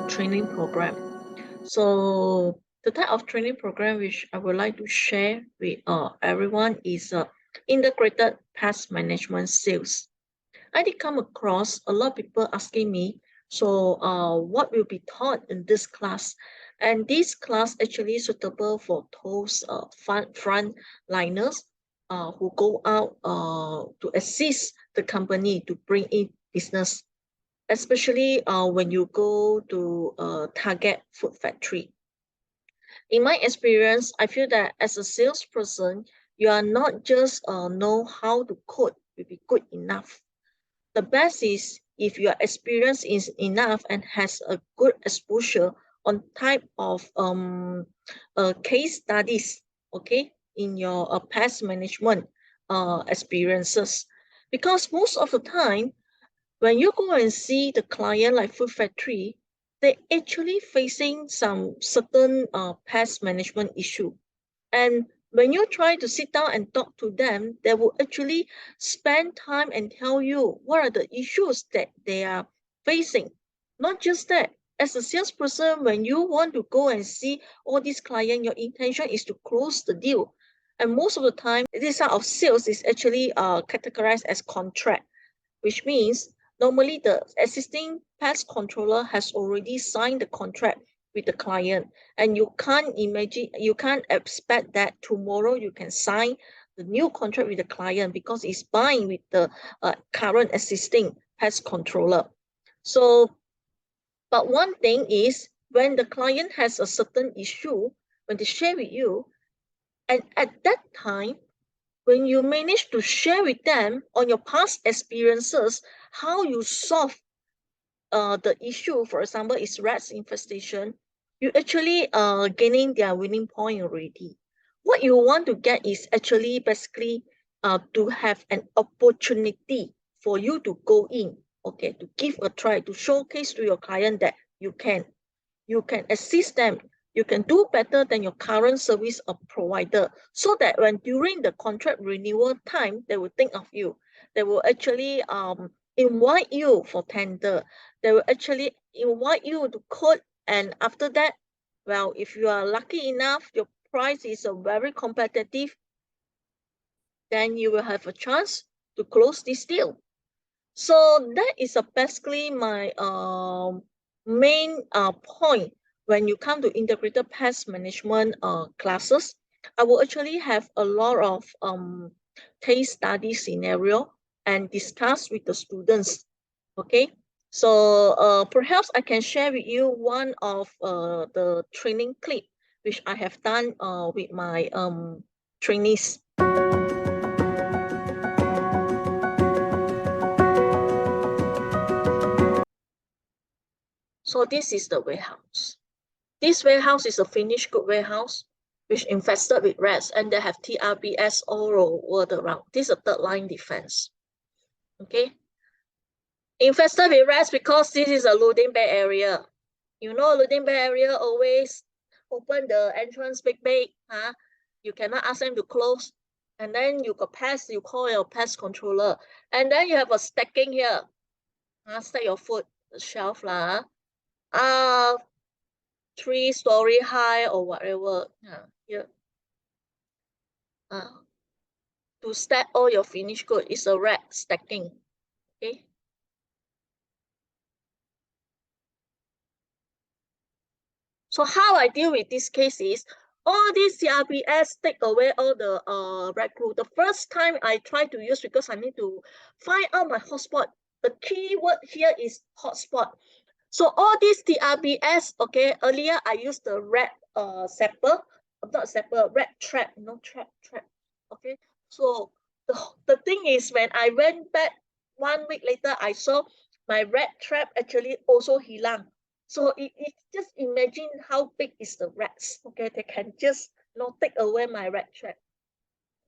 training program. So the type of training program which I would like to share with everyone is Integrated Pest Management Sales. I did come across a lot of people asking me, so what will be taught in this class? And this class actually suitable for those frontliners who go out to assist the company to bring in business, especially when you go to target food factory. In my experience, I feel that as a salesperson, you are not just know how to code will be good enough. The best is if your experience is enough and has a good exposure on type of case studies, okay, in your pest management experiences. Because most of the time, when you go and see the client like food factory, they actually facing some certain pest management issue. And when you try to sit down and talk to them, they will actually spend time and tell you what are the issues that they are facing. Not just that, as a salesperson, when you want to go and see all these clients, your intention is to close the deal. And most of the time, this type of sales is actually categorized as contract, which means normally the existing pest controller has already signed the contract with the client, and you can't expect that tomorrow you can sign the new contract with the client because it's buying with the current existing pest controller. So, but one thing is when the client has a certain issue, when they share with you, and at that time, when you manage to share with them on your past experiences, how you solve the issue, for example, is rats infestation, you actually gaining their winning point already. What you want to get is actually basically to have an opportunity for you to go in, okay, to give a try, to showcase to your client that you can assist them, you can do better than your current service provider, so that when during the contract renewal time, they will think of you. They will actually invite you for tender. They will actually invite you to quote, and after that, well, if you are lucky enough, your price is very competitive, then you will have a chance to close this deal. So that is basically my main point. When you come to integrated pest management classes, I will actually have a lot of case study scenario and discuss with the students. Okay, so perhaps I can share with you one of the training clip which I have done with my trainees. So this is the warehouse. This warehouse is a finished good warehouse which infested with rats, and they have TRBS all over around. This is a third line defense. Okay. Infested with rats because this is a loading bay area. You know, loading bay area always open the entrance big, huh? You cannot ask them to close. And then you got pests, you call your pest controller. And then you have a stacking here. Stack your food, the shelf lah. 3-story high or whatever. Here. To stack all your finished good is a rack stacking. Okay. So how I deal with this case is all these CRBS take away all the rack glue. The first time I try to use, because I need to find out my hotspot. The key word here is hotspot. So all these TRBS, okay, earlier I used the rat zapper, not zapper, rat trap, trap. Okay, so the thing is, when I went back 1 week later, I saw my rat trap actually also hilang. So it just imagine how big is the rats. Okay, they can just take away my rat trap.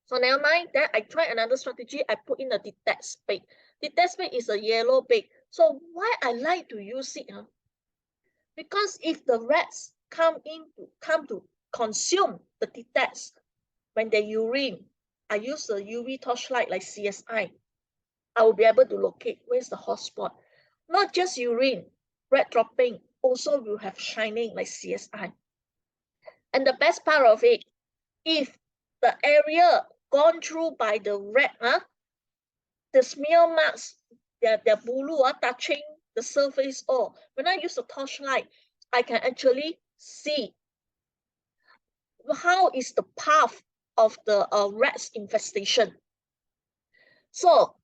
So never mind. Then I try another strategy. I put in a detect spade. Detect spade is a yellow bait. So why I like to use it? Because if the rats come to consume the detects when they urine, I use the UV torchlight like CSI. I will be able to locate where's the hotspot. Not just urine, rat dropping, also will have shining like CSI. And the best part of it, if the area gone through by the rat, the smear marks, their bulu touching the surface, or when I use a torchlight, I can actually see how is the path of the rat's infestation. So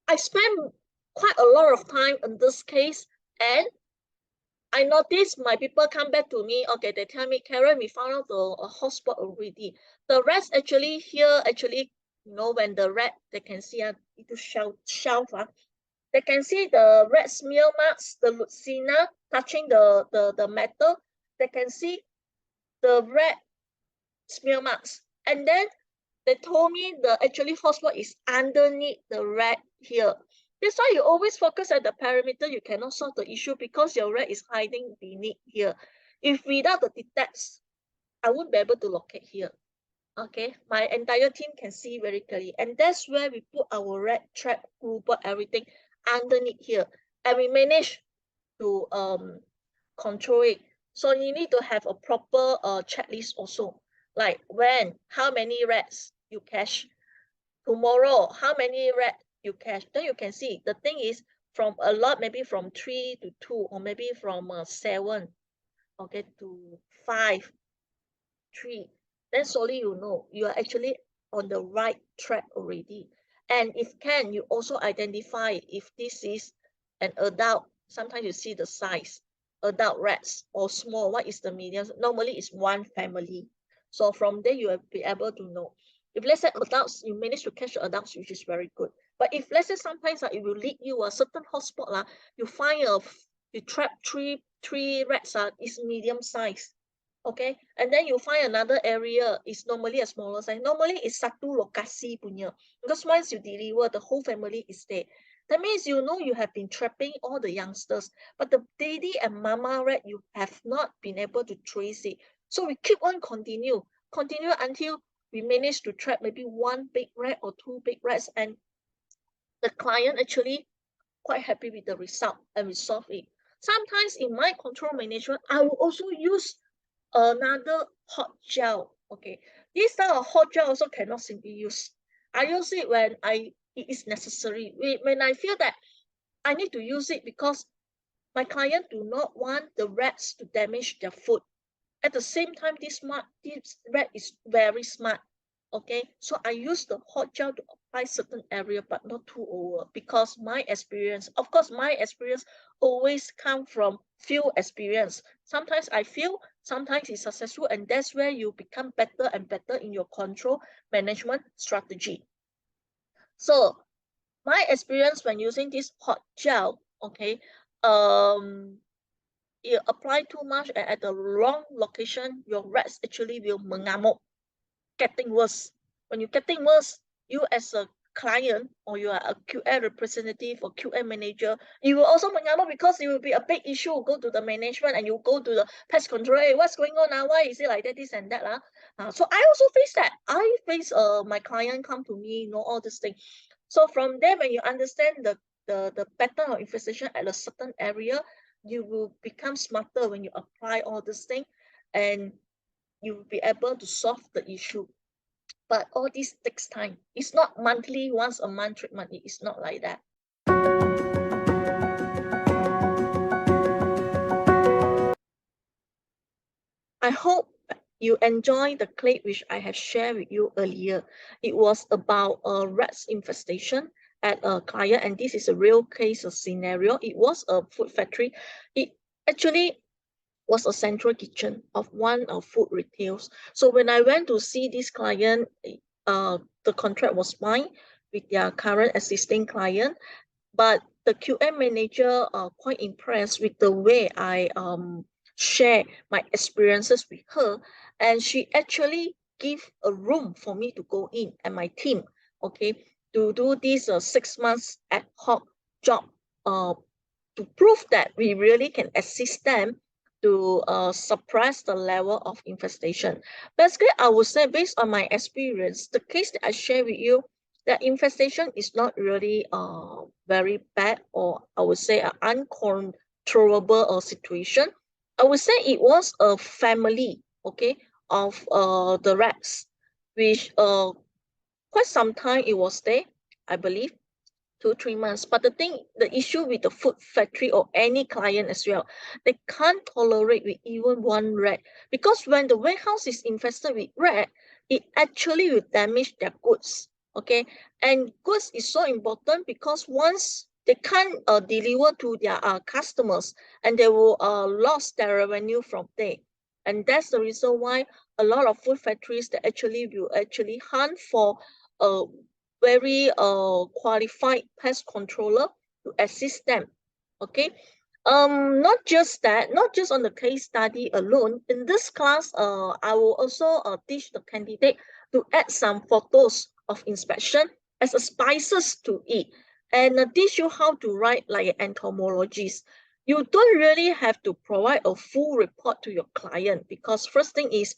I spend quite a lot of time in this case, and I noticed my people come back to me. Okay, they tell me, Karen, we found out the hotspot already. The rats actually here, actually, when the rat, they can see into shelf, they can see the rat smear marks, the lucina touching the metal. They can see the rat smear marks. And then they told me the actually hotspot is underneath the rat here. That's why you always focus at the perimeter. You cannot solve the issue because your rat is hiding beneath here. If without the detects, I won't be able to locate here. Okay, my entire team can see very clearly. And that's where we put our rat trap, group, everything underneath here. And we manage to control it. So you need to have a proper checklist also. Like when, how many rats you catch. Tomorrow, how many rats you catch. Then you can see. The thing is, from a lot, maybe from 3 to 2, or maybe from 7, okay, to 5, 3. Then slowly you know you are actually on the right track already. And if can, you also identify if this is an adult. Sometimes you see the size, adult rats or small. What is the medium? Normally it's one family. So from there you will be able to know. If let's say adults, you manage to catch the adults, which is very good. But if let's say sometimes it will lead you a certain hotspot, you find you trap three rats is medium size. Okay, and then you find another area is normally a smaller size. Normally it's satu lokasi punya. Because once you deliver, the whole family is there. That means you know you have been trapping all the youngsters, but the daddy and mama rat, you have not been able to trace it. So we keep on continue until we manage to trap maybe one big rat or two big rats, and the client actually quite happy with the result and we solve it. Sometimes in my control management, I will also use another hot gel. Okay, this type of hot gel also cannot simply use. I use it when it is necessary. When I feel that I need to use it because my client do not want the rats to damage their food. At the same time, this rat is very smart. Okay, so I use the hot gel to apply certain area, but not too over, because my experience, of course, my experience always come from field experience. Sometimes I fail, sometimes it's successful, and that's where you become better and better in your control management strategy. So my experience when using this hot gel, okay, you apply too much and at the wrong location, your rats actually will mengamuk, getting worse. When you're getting worse, you as a client or you are a QA representative or QA manager, you will also mengamuk because it will be a big issue. Go to the management and you go to the pest control. Hey, what's going on now? Why is it like that? This and that. So I also face that. I face my client come to me, all this thing. So from there, when you understand the pattern of infestation at a certain area, you will become smarter when you apply all this thing, and you will be able to solve the issue. But all this takes time. It's not monthly, once a month treatment. It is not like that. I hope you enjoy the clip which I have shared with you earlier. It was about a rats infestation at a client, and this is a real case of scenario. It was a food factory. It actually was a central kitchen of one of food retails. So when I went to see this client, the contract was fine with their current existing client, but the QM manager quite impressed with the way I share my experiences with her, and she actually give a room for me to go in and my team, okay, to do this 6 months ad hoc job to prove that we really can assist them to suppress the level of infestation. Basically, I would say based on my experience, the case that I share with you, that infestation is not really very bad, or I would say an uncontrollable situation. I would say it was a family, okay, of the reps, which quite some time it was there, I believe. 2-3 months. But the issue with the food factory or any client as well, they can't tolerate with even one rat, because when the warehouse is infested with rat, it actually will damage their goods. Okay, and goods is so important because once they can't deliver to their customers, and they will lose their revenue from there. And that's the reason why a lot of food factories that actually will actually hunt for uh, very qualified pest controller to assist them. Okay. Not just that, not just on the case study alone. In this class, I will also teach the candidate to add some photos of inspection as a spices to eat, and teach you how to write like an entomologist. You don't really have to provide a full report to your client, because first thing is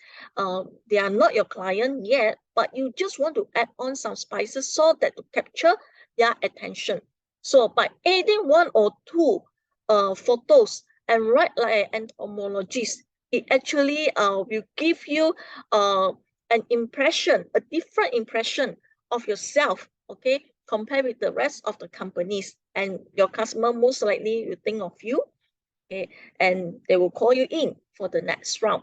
they are not your client yet, but you just want to add on some spices so that to capture their attention. So by adding one or two photos and write like an entomologist, it actually will give you an impression, a different impression of yourself, okay, compared with the rest of the companies. And your customer most likely will think of you, okay, and they will call you in for the next round.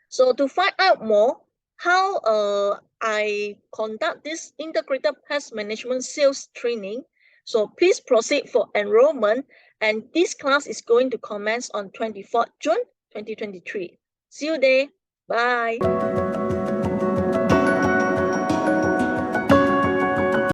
So to find out more how I conduct this integrated pest management sales training, so please proceed for enrollment. And this class is going to commence on 24th June 2023. See you there. Bye.